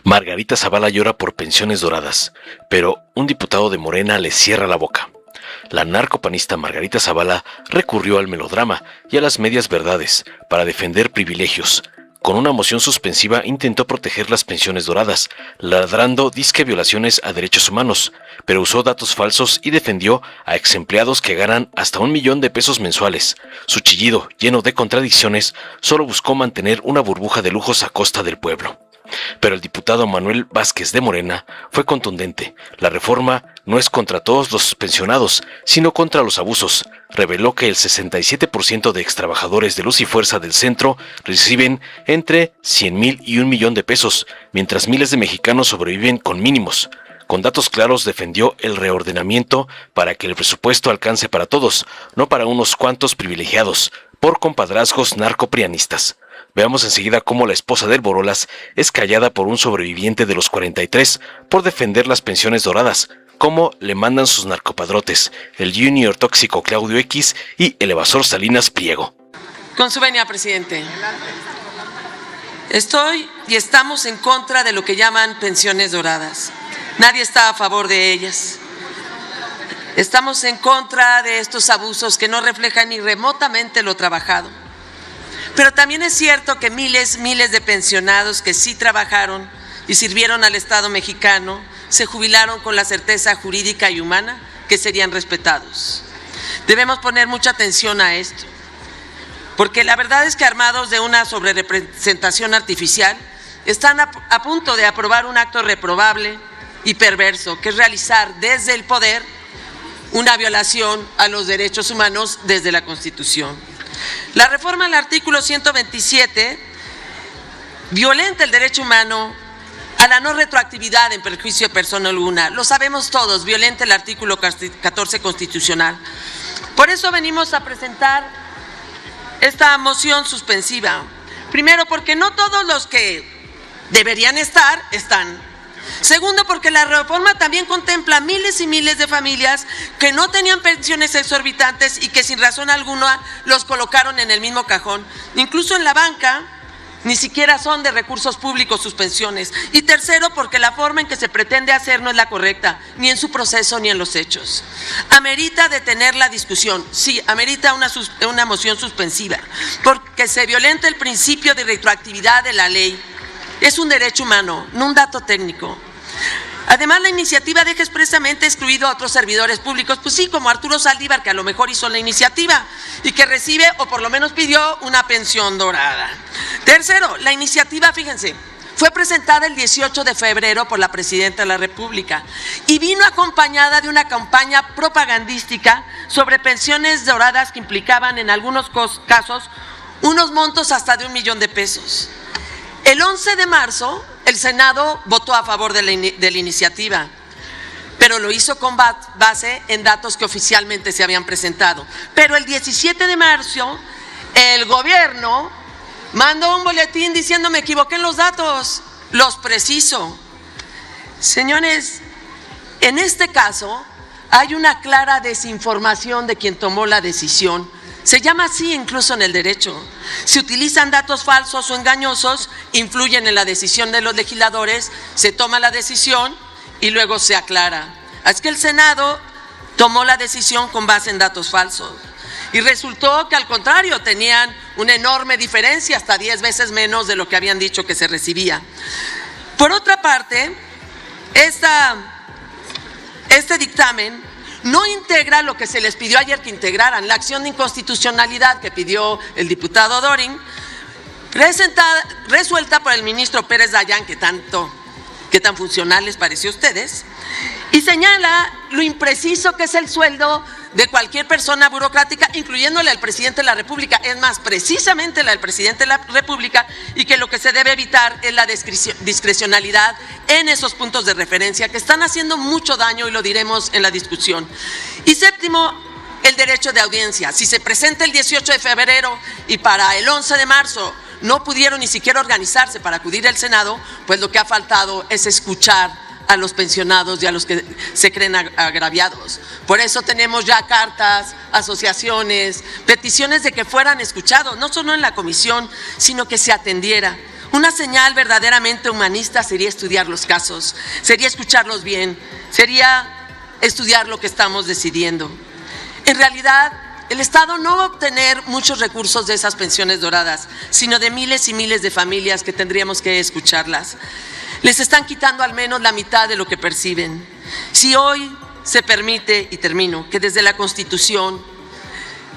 Margarita Zavala llora por pensiones doradas, pero un diputado de Morena le cierra la boca. La narcopanista Margarita Zavala recurrió al melodrama y a las medias verdades para defender privilegios. Con una moción suspensiva intentó proteger las pensiones doradas, ladrando disque violaciones a derechos humanos, pero usó datos falsos y defendió a exempleados que ganan hasta $1 millón mensuales. Su chillido, lleno de contradicciones, solo buscó mantener una burbuja de lujos a costa del pueblo. Pero el diputado Manuel Vázquez de Morena fue contundente. La reforma no es contra todos los pensionados, sino contra los abusos. Reveló que el 67% de extrabajadores de Luz y Fuerza del centro reciben entre 100,000 y $1 millón, mientras miles de mexicanos sobreviven con mínimos. Con datos claros defendió el reordenamiento para que el presupuesto alcance para todos, no para unos cuantos privilegiados, por compadrazgos narcoprianistas. Veamos enseguida cómo la esposa del Borolas es callada por un sobreviviente de los 43 por defender las pensiones doradas, cómo le mandan sus narcopadrotes, el junior tóxico Claudio X y el evasor Salinas Pliego. Con su venia, presidente. Estoy y estamos en contra de lo que llaman pensiones doradas. Nadie está a favor de ellas. Estamos en contra de estos abusos que no reflejan ni remotamente lo trabajado. Pero también es cierto que miles de pensionados que sí trabajaron y sirvieron al Estado mexicano se jubilaron con la certeza jurídica y humana que serían respetados. Debemos poner mucha atención a esto, porque la verdad es que armados de una sobrerepresentación artificial están a punto de aprobar un acto reprobable y perverso, que es realizar desde el poder una violación a los derechos humanos desde la Constitución. La reforma al artículo 127 violenta el derecho humano a la no retroactividad en perjuicio de persona alguna. Lo sabemos todos, violenta el artículo 14 constitucional. Por eso venimos a presentar esta moción suspensiva. Primero, porque no todos los que deberían estar, están. Segundo, porque la reforma también contempla miles y miles de familias que no tenían pensiones exorbitantes y que sin razón alguna los colocaron en el mismo cajón. Incluso en la banca ni siquiera son de recursos públicos sus pensiones. Y tercero, porque la forma en que se pretende hacer no es la correcta, ni en su proceso ni en los hechos. Amerita detener la discusión, sí, amerita una moción suspensiva, porque se violenta el principio de retroactividad de la ley. Es un derecho humano, no un dato técnico. Además, la iniciativa deja expresamente excluido a otros servidores públicos, pues sí, como Arturo Saldívar, que a lo mejor hizo la iniciativa y que recibe, o por lo menos pidió, una pensión dorada. Tercero, la iniciativa, fíjense, fue presentada el 18 de febrero por la Presidenta de la República y vino acompañada de una campaña propagandística sobre pensiones doradas que implicaban en algunos casos unos montos hasta de $1 millón. El 11 de marzo, el Senado votó a favor de la iniciativa, pero lo hizo con base en datos que oficialmente se habían presentado. Pero el 17 de marzo, el gobierno mandó un boletín diciendo: me equivoqué en los datos, los preciso. Señores, en este caso hay una clara desinformación de quien tomó la decisión. Se llama así incluso en el derecho. Si utilizan datos falsos o engañosos, influyen en la decisión de los legisladores, se toma la decisión y luego se aclara. Así que el Senado tomó la decisión con base en datos falsos. Y resultó que al contrario, tenían una enorme diferencia, hasta 10 veces menos de lo que habían dicho que se recibía. Por otra parte, este dictamen no integra lo que se les pidió ayer que integraran, la acción de inconstitucionalidad que pidió el diputado Dorin, resuelta por el ministro Pérez Dayán, que tan funcional les pareció a ustedes, y señala lo impreciso que es el sueldo de cualquier persona burocrática, incluyéndole al presidente de la República, es más, precisamente la del presidente de la República, y que lo que se debe evitar es la discrecionalidad en esos puntos de referencia que están haciendo mucho daño, y lo diremos en la discusión. Y séptimo, el derecho de audiencia. Si se presenta el 18 de febrero y para el 11 de marzo no pudieron ni siquiera organizarse para acudir al Senado, pues lo que ha faltado es escuchar a los pensionados y a los que se creen agraviados. Por eso tenemos ya cartas, asociaciones, peticiones de que fueran escuchados, no solo en la comisión, sino que se atendiera. Una señal verdaderamente humanista sería estudiar los casos, sería escucharlos bien, sería estudiar lo que estamos decidiendo. En realidad, el Estado no va a obtener muchos recursos de esas pensiones doradas, sino de miles y miles de familias que tendríamos que escucharlas. Les están quitando al menos la mitad de lo que perciben. Si hoy se permite, y termino, que desde la Constitución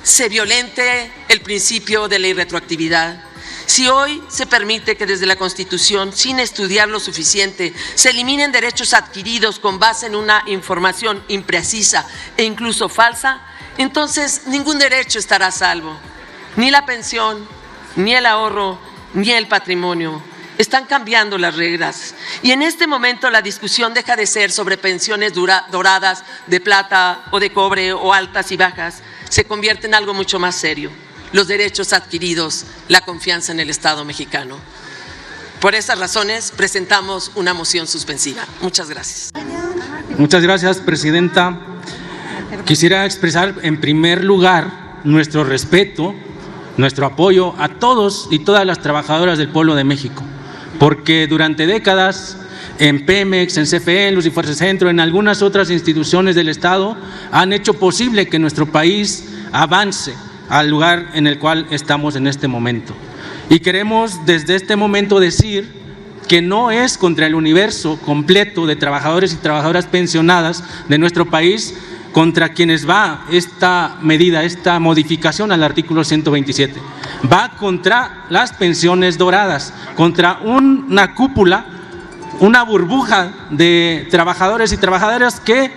se violente el principio de la irretroactividad, si hoy se permite que desde la Constitución, sin estudiar lo suficiente, se eliminen derechos adquiridos con base en una información imprecisa e incluso falsa, entonces ningún derecho estará a salvo. Ni la pensión, ni el ahorro, ni el patrimonio. Están cambiando las reglas. Y en este momento la discusión deja de ser sobre pensiones doradas de plata o de cobre o altas y bajas. Se convierte en algo mucho más serio. Los derechos adquiridos, la confianza en el Estado mexicano. Por esas razones presentamos una moción suspensiva. Muchas gracias. Muchas gracias, presidenta. Quisiera expresar en primer lugar nuestro respeto, nuestro apoyo a todos y todas las trabajadoras del pueblo de México, porque durante décadas en Pemex, en CFE, en Luz y Fuerza Centro, en algunas otras instituciones del Estado, han hecho posible que nuestro país avance al lugar en el cual estamos en este momento. Y queremos desde este momento decir que no es contra el universo completo de trabajadores y trabajadoras pensionadas de nuestro país contra quienes va esta medida, esta modificación al artículo 127. Va contra las pensiones doradas, contra una cúpula, una burbuja de trabajadores y trabajadoras que,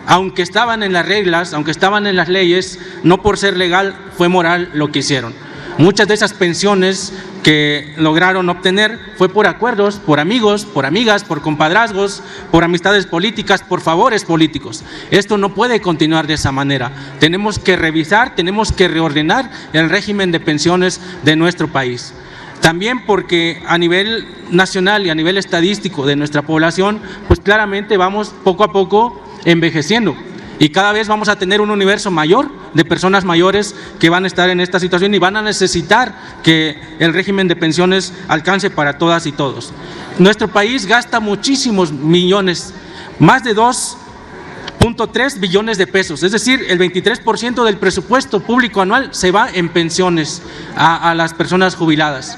aunque estaban en las reglas, aunque estaban en las leyes, no por ser legal fue moral lo que hicieron. Muchas de esas pensiones que lograron obtener fue por acuerdos, por amigos, por amigas, por compadrazgos, por amistades políticas, por favores políticos. Esto no puede continuar de esa manera. Tenemos que revisar, tenemos que reordenar el régimen de pensiones de nuestro país. También porque a nivel nacional y a nivel estadístico de nuestra población, pues claramente vamos poco a poco envejeciendo y cada vez vamos a tener un universo mayor de personas mayores que van a estar en esta situación y van a necesitar que el régimen de pensiones alcance para todas y todos. Nuestro país gasta muchísimos millones, más de 2.3 billones de pesos, es decir, el 23% del presupuesto público anual se va en pensiones a las personas jubiladas.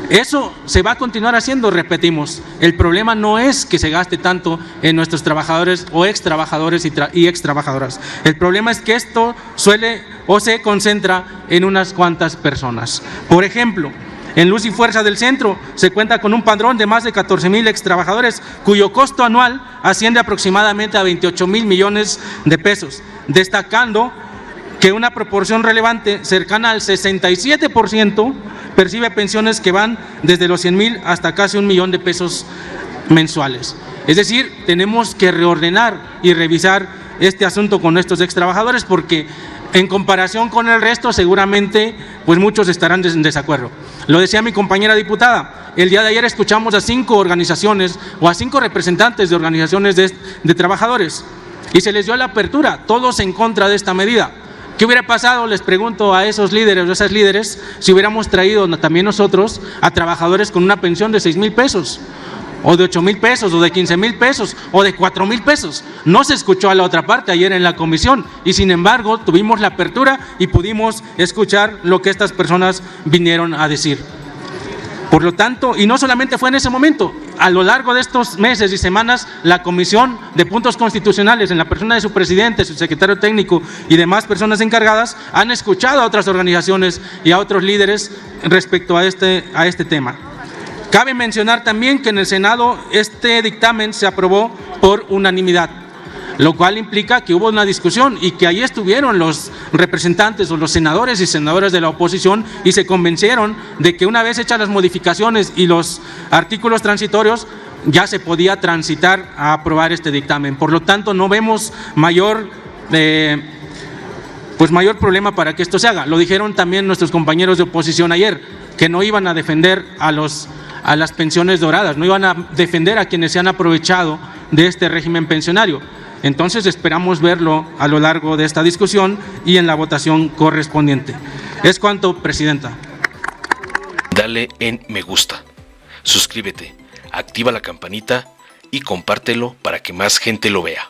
Eso se va a continuar haciendo, repetimos. El problema no es que se gaste tanto en nuestros trabajadores o ex trabajadores y ex trabajadoras. El problema es que esto suele o se concentra en unas cuantas personas. Por ejemplo, en Luz y Fuerza del Centro se cuenta con un padrón de más de 14,000 ex trabajadores cuyo costo anual asciende aproximadamente a 28,000 millones de pesos, destacando que una proporción relevante, cercana al 67%, percibe pensiones que van desde los 100,000 hasta casi 1 millón de pesos mensuales. Es decir, tenemos que reordenar y revisar este asunto con estos ex trabajadores porque en comparación con el resto seguramente pues muchos estarán en desacuerdo. Lo decía mi compañera diputada, el día de ayer escuchamos a 5 organizaciones o a 5 representantes de organizaciones de trabajadores y se les dio la apertura, todos en contra de esta medida. ¿Qué hubiera pasado? Les pregunto a esos líderes o esas líderes si hubiéramos traído también nosotros a trabajadores con una pensión de 6,000 pesos o de 8,000 pesos o de 15,000 pesos o de 4,000 pesos. No se escuchó a la otra parte ayer en la comisión y sin embargo tuvimos la apertura y pudimos escuchar lo que estas personas vinieron a decir. Por lo tanto, y no solamente fue en ese momento, a lo largo de estos meses y semanas, la Comisión de Puntos Constitucionales, en la persona de su presidente, su secretario técnico y demás personas encargadas, han escuchado a otras organizaciones y a otros líderes respecto a este tema. Cabe mencionar también que en el Senado este dictamen se aprobó por unanimidad, lo cual implica que hubo una discusión y que ahí estuvieron los representantes o los senadores y senadoras de la oposición y se convencieron de que una vez hechas las modificaciones y los artículos transitorios ya se podía transitar a aprobar este dictamen. Por lo tanto, no vemos mayor problema para que esto se haga. Lo dijeron también nuestros compañeros de oposición ayer, que no iban a defender a las pensiones doradas, no iban a defender a quienes se han aprovechado de este régimen pensionario. Entonces esperamos verlo a lo largo de esta discusión y en la votación correspondiente. Es cuanto, presidenta. Dale en me gusta. suscríbete, activa la campanita y compártelo para que más gente lo vea.